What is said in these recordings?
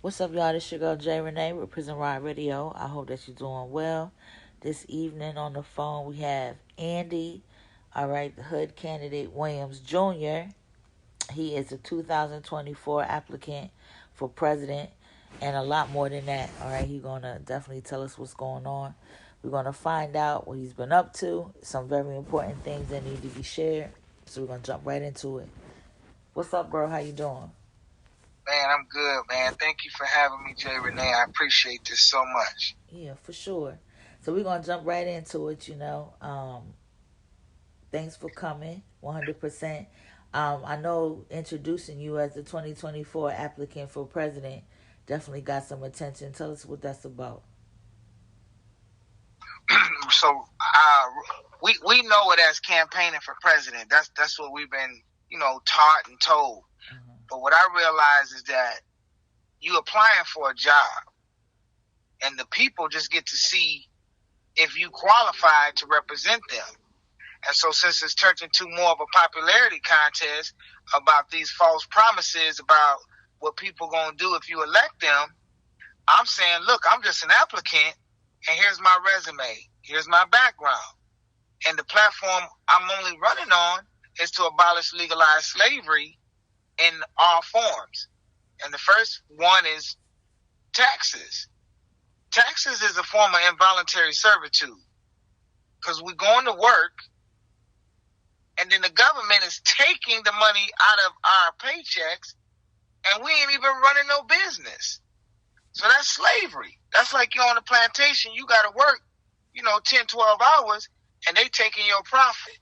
What's up, y'all? This your girl Jay Renee with Prison Ride Radio. I hope that you're doing well. This evening on the phone we have Andy, all right, the Hood candidate Williams Jr. He is a 2024 applicant for president and a lot more than that, all right? He's going to definitely tell us what's going on. We're going to find out what he's been up to, some very important things that need to be shared. So we're going to jump right into it. What's up, bro? How you doing? Man, I'm good, man. Thank you for having me, Jay Renee. I appreciate this so much. Yeah, for sure. So we're gonna jump right into it. Thanks for coming, 100%. I know introducing you as the 2024 applicant for president definitely got some attention. Tell us what that's about. So we know it as campaigning for president. That's what we've been, taught and told. Mm-hmm. But what I realize is that you applying for a job, and the people just get to see if you qualify to represent them. And so since it's turned into more of a popularity contest about these false promises about what people going to do if you elect them, I'm saying, look, I'm just an applicant, and here's my resume. Here's my background. And the platform I'm only running on is to abolish legalized slavery in all forms. And the first one is taxes. Taxes is a form of involuntary servitude, because we're going to work, and then the government is taking the money out of our paychecks, and we ain't even running no business. So that's slavery. That's like you're on a plantation. You got to work, 10, 12 hours, and they taking your profit.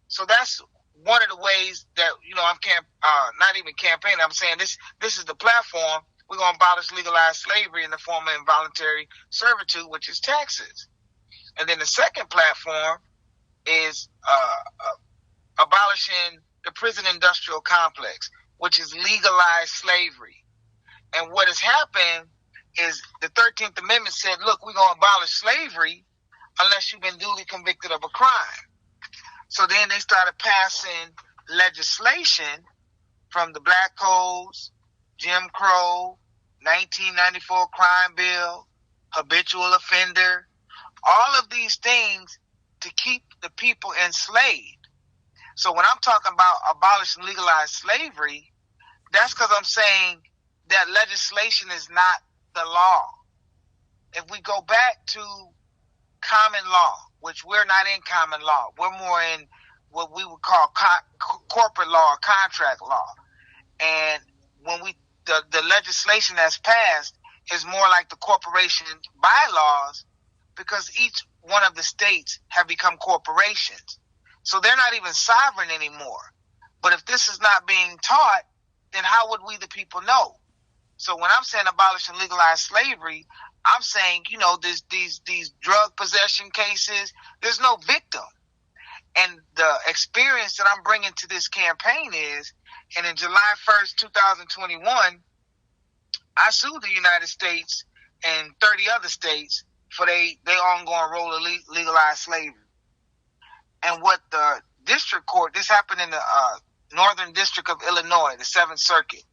So that's one of the ways that, I'm not even campaigning. I'm saying this is the platform. We're going to abolish legalized slavery in the form of involuntary servitude, which is taxes. And then the second platform is abolishing the prison industrial complex, which is legalized slavery. And what has happened is the 13th Amendment said, look, we're going to abolish slavery unless you've been duly convicted of a crime. So then they started passing legislation from the Black Codes, Jim Crow, 1994 Crime Bill, habitual offender, all of these things to keep the people enslaved. So when I'm talking about abolishing legalized slavery, that's because I'm saying that legislation is not the law. If we go back to common law, which we're not in common law, we're more in what we would call corporate law or contract law. And when the legislation that's passed is more like the corporation bylaws, because each one of the states have become corporations. So they're not even sovereign anymore. But if this is not being taught, then how would we the people know? So when I'm saying abolishing legalized slavery, I'm saying, these drug possession cases, there's no victim. And the experience that I'm bringing to this campaign is, and in July 1st, 2021, I sued the United States and 30 other states for their ongoing role of legalized slavery. And what the district court, this happened in the Northern District of Illinois, the 7th Circuit.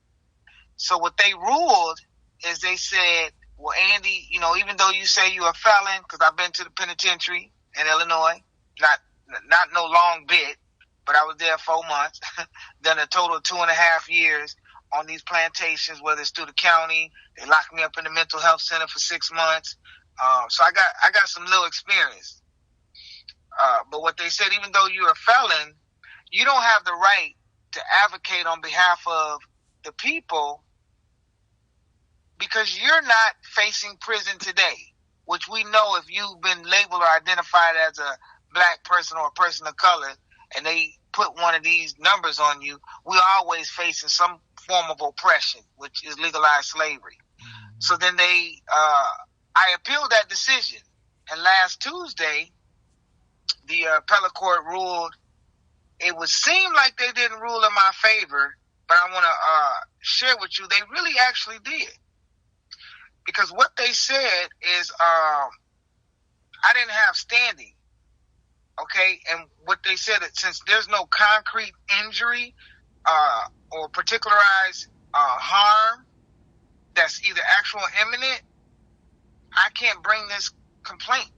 So what they ruled is they said, well, Andy, even though you say you're a felon, because I've been to the penitentiary in Illinois, not no long bit, but I was there 4 months, done a total of 2.5 years on these plantations, whether it's through the county, they locked me up in the mental health center for 6 months. So I got some little experience. But what they said, even though you're a felon, you don't have the right to advocate on behalf of the people, because you're not facing prison today, which we know if you've been labeled or identified as a black person or a person of color, and they put one of these numbers on you, we're always facing some form of oppression, which is legalized slavery. So then I appealed that decision. And last Tuesday, the appellate court ruled, it would seem like they didn't rule in my favor, but I want to share with you, they really actually did. Because what they said is I didn't have standing. Okay, and what they said is since there's no concrete injury or particularized harm, that's either actual or imminent, I can't bring this complaint.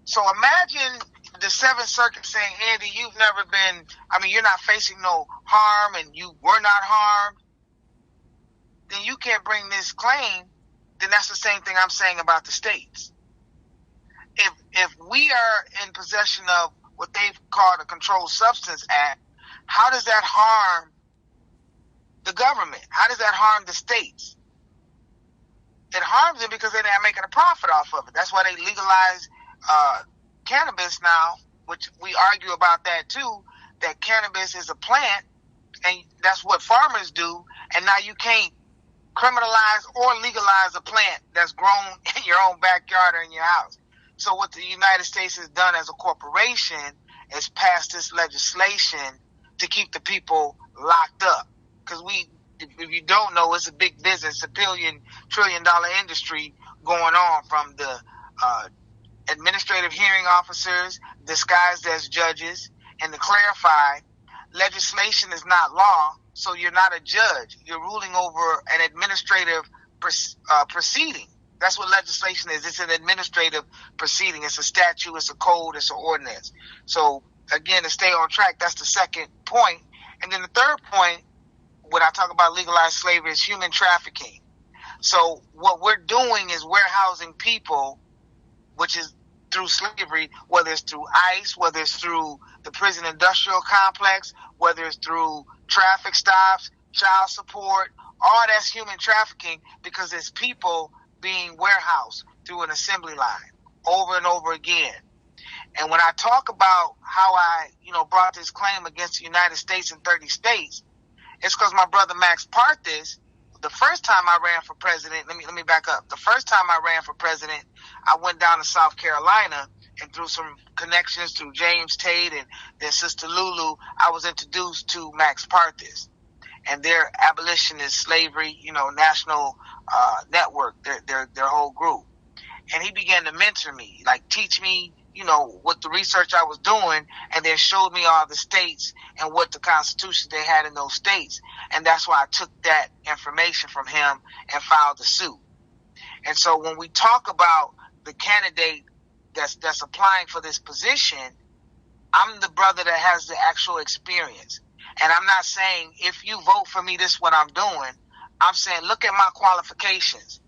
So imagine the Seventh Circuit saying, Andy, you've never been, you're not facing no harm and you were not harmed. Then you can't bring this claim. Then that's the same thing I'm saying about the states. If we are in possession of what they've called a Controlled Substance Act, how does that harm the government? How does that harm the states? It harms them because they're not making a profit off of it. That's why they legalize cannabis now, which we argue about that too, that cannabis is a plant, and that's what farmers do, and now you can't criminalize or legalize a plant that's grown in your own backyard or in your house. So what the United States has done as a corporation is pass this legislation to keep the people locked up. Because if you don't know, it's a big business, $1 trillion industry going on, from the administrative hearing officers disguised as judges. And to clarify, legislation is not law, so you're not a judge. You're ruling over an administrative proceeding. That's what legislation is. It's an administrative proceeding. It's a statute, it's a code, it's an ordinance. So again, to stay on track, that's the second point. And then the third point, when I talk about legalized slavery, is human trafficking. So what we're doing is warehousing people, which is through slavery, whether it's through ICE, whether it's through the prison industrial complex, whether it's through traffic stops, child support, all that's human trafficking, because it's people being warehoused through an assembly line over and over again. And when I talk about how I, brought this claim against the United States and 30 states, it's because my brother Max Parthis, the first time I ran for president, let me back up. The first time I ran for president, I went down to South Carolina, and through some connections through James Tate and their sister Lulu, I was introduced to Max Parthis and their abolitionist slavery, national network, their whole group. And he began to mentor me, like teach me, what the research I was doing, and then showed me all the states and what the constitutions they had in those states. And that's why I took that information from him and filed the suit. And so when we talk about the candidate that's applying for this position, I'm the brother that has the actual experience. And I'm not saying, if you vote for me, this is what I'm doing. I'm saying, look at my qualifications.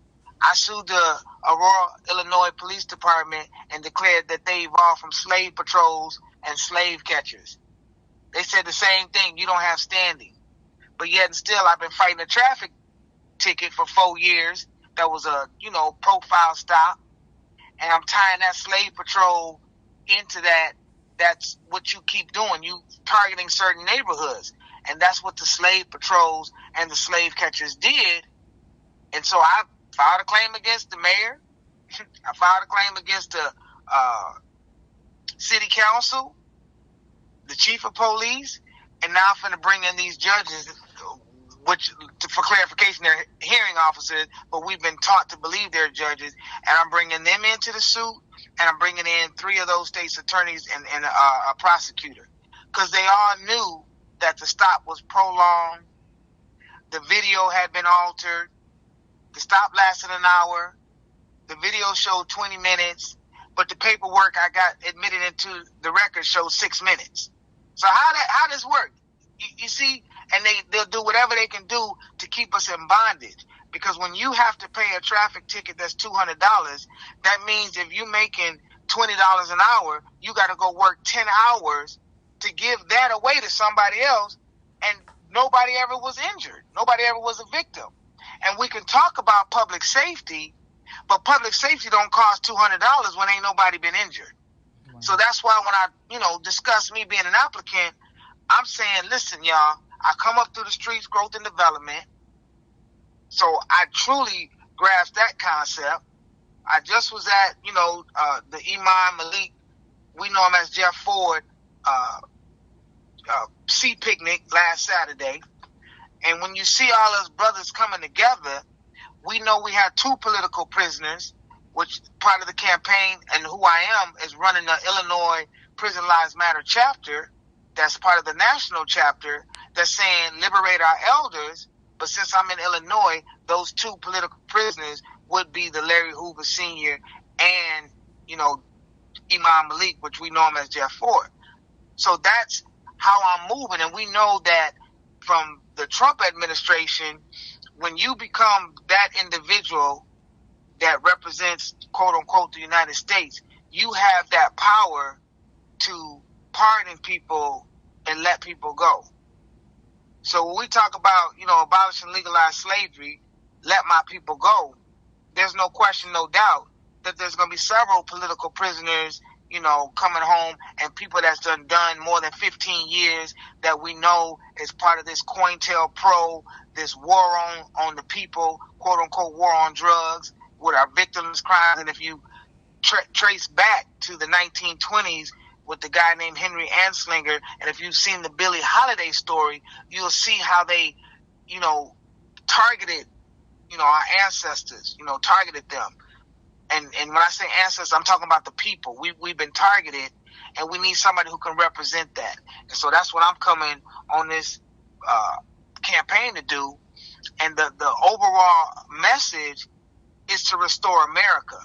I sued the Aurora, Illinois Police Department and declared that they evolved from slave patrols and slave catchers. They said the same thing. You don't have standing. But yet and still, I've been fighting a traffic ticket for 4 years. That was a, profile stop. And I'm tying that slave patrol into that. That's what you keep doing. You targeting certain neighborhoods. And that's what the slave patrols and the slave catchers did. And so I filed a claim against the mayor. I filed a claim against the city council, the chief of police, and now I'm going to bring in these judges, which, for clarification, they're hearing officers, but we've been taught to believe they're judges, and I'm bringing them into the suit, and I'm bringing in 3 of those states' attorneys and a prosecutor, because they all knew that the stop was prolonged, the video had been altered, the stop lasted an hour, the video showed 20 minutes, but the paperwork I got admitted into the record showed 6 minutes. So how does this work? You see, and they'll do whatever they can do to keep us in bondage. Because when you have to pay a traffic ticket that's $200, that means if you're making $20 an hour, you got to go work 10 hours to give that away to somebody else, and nobody ever was injured. Nobody ever was a victim. And we can talk about public safety, but public safety don't cost $200 when ain't nobody been injured. Wow. So that's why when I, discuss me being an applicant, I'm saying, listen, y'all, I come up through the streets, growth and development. So I truly grasp that concept. I just was at, the Iman Malik, we know him as Jeff Ford, Sea Picnic last Saturday. And when you see all us brothers coming together, we know we have 2 political prisoners, which part of the campaign, and who I am is running the Illinois Prison Lives Matter chapter. That's part of the national chapter that's saying liberate our elders. But since I'm in Illinois, those two political prisoners would be the Larry Hoover Sr. and, Imam Malik, which we know him as Jeff Ford. So that's how I'm moving. And we know that from the Trump administration, when you become that individual that represents, quote unquote, the United States, you have that power to pardon people and let people go. So when we talk about, abolishing legalized slavery, let my people go, there's no question, no doubt that there's going to be several political prisoners, coming home, and people that's done more than 15 years that we know is part of this COINTELPRO, this war on the people, quote unquote, war on drugs, with our victims' crimes. And if you trace back to the 1920s with the guy named Henry Anslinger, and if you've seen the Billie Holiday story, you'll see how they, targeted, our ancestors, targeted them. And when I say ancestors, I'm talking about the people. We've been targeted, and we need somebody who can represent that. And so that's what I'm coming on this campaign to do. And the overall message is to restore America.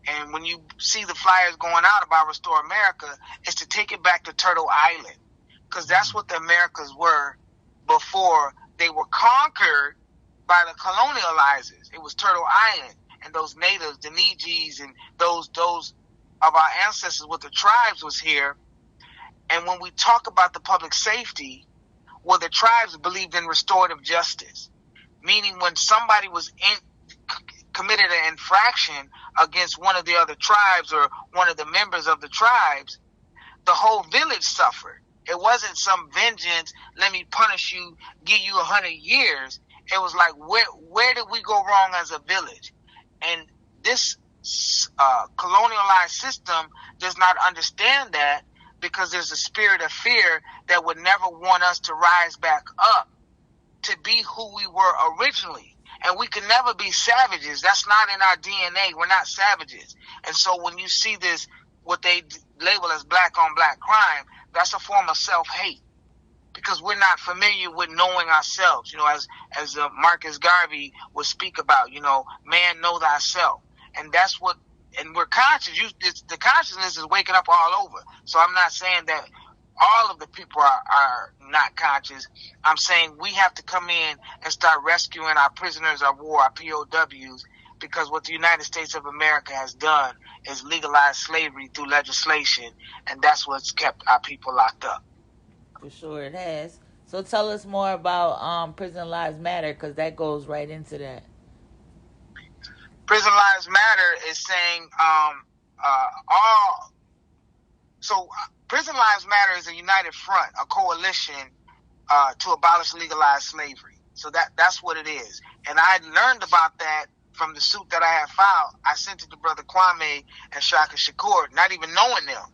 And when you see the flyers going out about Restore America, it's to take it back to Turtle Island, because that's what the Americas were before they were conquered by the colonializers. It was Turtle Island, and those natives, the Nijis, and those of our ancestors with the tribes was here. And when we talk about the public safety, well, the tribes believed in restorative justice, meaning when somebody was committed an infraction against one of the other tribes or one of the members of the tribes, the whole village suffered. It wasn't some vengeance, let me punish you, give you 100 years. It was like, where did we go wrong as a village? And this colonialized system does not understand that, because there's a spirit of fear that would never want us to rise back up to be who we were originally. And we can never be savages. That's not in our DNA. We're not savages. And so when you see this, what they label as black on black crime, that's a form of self-hate, because we're not familiar with knowing ourselves. As Marcus Garvey would speak about, man, know thyself. And that's what, and we're conscious. The consciousness is waking up all over. So I'm not saying that all of the people are not conscious. I'm saying we have to come in and start rescuing our prisoners of war, our POWs, because what the United States of America has done is legalize slavery through legislation, and that's what's kept our people locked up. For sure it has. So tell us more about Prison Lives Matter, because that goes right into that. Prison Lives Matter is saying Prison Lives Matter is a united front, a coalition to abolish legalized slavery. So that's what it is. And I learned about that from the suit that I had filed. I sent it to Brother Kwame and Shaka Shakur, not even knowing them.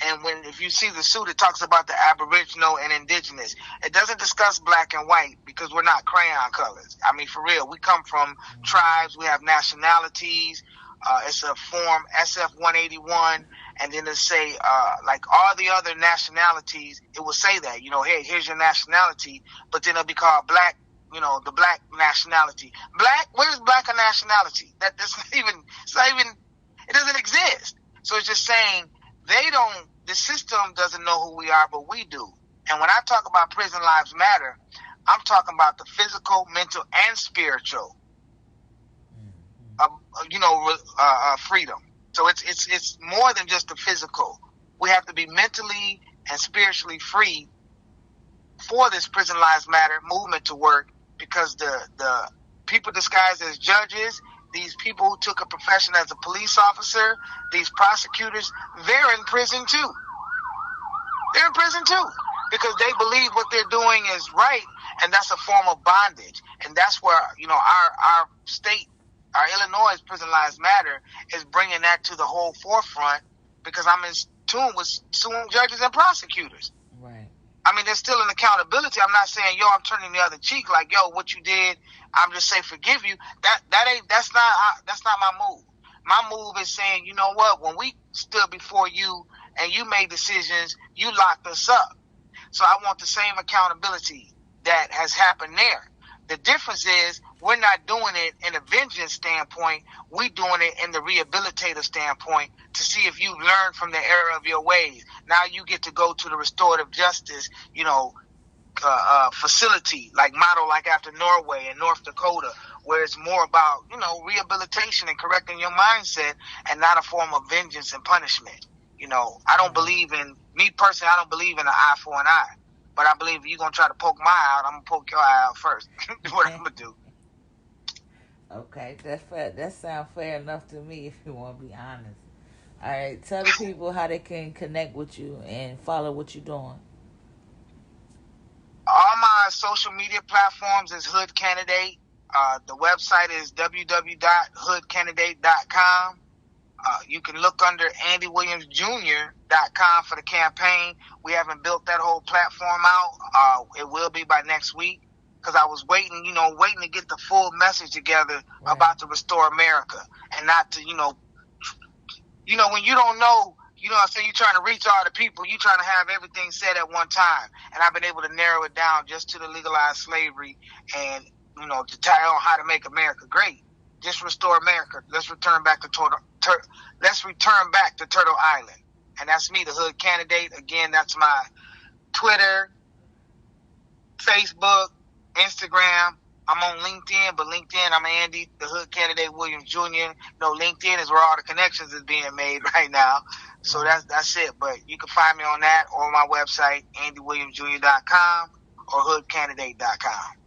And if you see the suit, it talks about the Aboriginal and Indigenous. It doesn't discuss black and white, because we're not crayon colors. I mean, for real, we come from tribes. We have nationalities. It's a form SF-181, and then it say like all the other nationalities. It will say that, hey, here's your nationality, but then it'll be called black. The black nationality. Black. Where's black a nationality? It doesn't exist. So it's just saying. The system doesn't know who we are, but we do. And when I talk about Prison Lives Matter, I'm talking about the physical, mental, and spiritual, freedom. So it's more than just the physical. We have to be mentally and spiritually free for this Prison Lives Matter movement to work, because the people disguised as judges, these people who took a profession as a police officer, these prosecutors, they're in prison too. They're in prison too, because they believe what they're doing is right, and that's a form of bondage. And that's where, our state, our Illinois Prison Lives Matter is bringing that to the whole forefront, because I'm in tune with suing judges and prosecutors. Right. I mean, there's still an accountability. I'm not saying, I'm turning the other cheek, like, what you did, I'm just saying forgive you. That's not my move. My move is saying, you know what, when we stood before you and you made decisions, you locked us up. So I want the same accountability that has happened there. The difference is we're not doing it in a vengeance standpoint. We're doing it in the rehabilitative standpoint to see if you learn from the error of your ways. Now you get to go to the restorative justice, facility, like model, like after Norway and North Dakota, where it's more about, rehabilitation and correcting your mindset and not a form of vengeance and punishment. I don't believe in, me personally, I don't believe in an eye for an eye. But I believe if you're going to try to poke my eye out, I'm going to poke your eye out first. That's what I'm going to do. Okay, that's fair. That sounds fair enough to me, if you want to be honest. All right, tell the people how they can connect with you and follow what you're doing. All my social media platforms is Hood Candidate. The website is www.hoodcandidate.com. You can look under AndyWilliamsJr.com for the campaign. We haven't built that whole platform out. It will be by next week, because I was waiting to get the full message together about to restore America, and not to, when you don't know, so you're trying to reach all the people, you're trying to have everything said at one time. And I've been able to narrow it down just to the legalized slavery and, to tie on how to make America great. Just restore America. Let's return back to Turtle Island. And that's me, the Hood Candidate. Again, that's my Twitter, Facebook, Instagram. I'm on LinkedIn, but LinkedIn, I'm Andy, the Hood Candidate Williams Jr. LinkedIn is where all the connections is being made right now. So that's it. But you can find me on that or on my website, AndyWilliamsJr.com or HoodCandidate.com.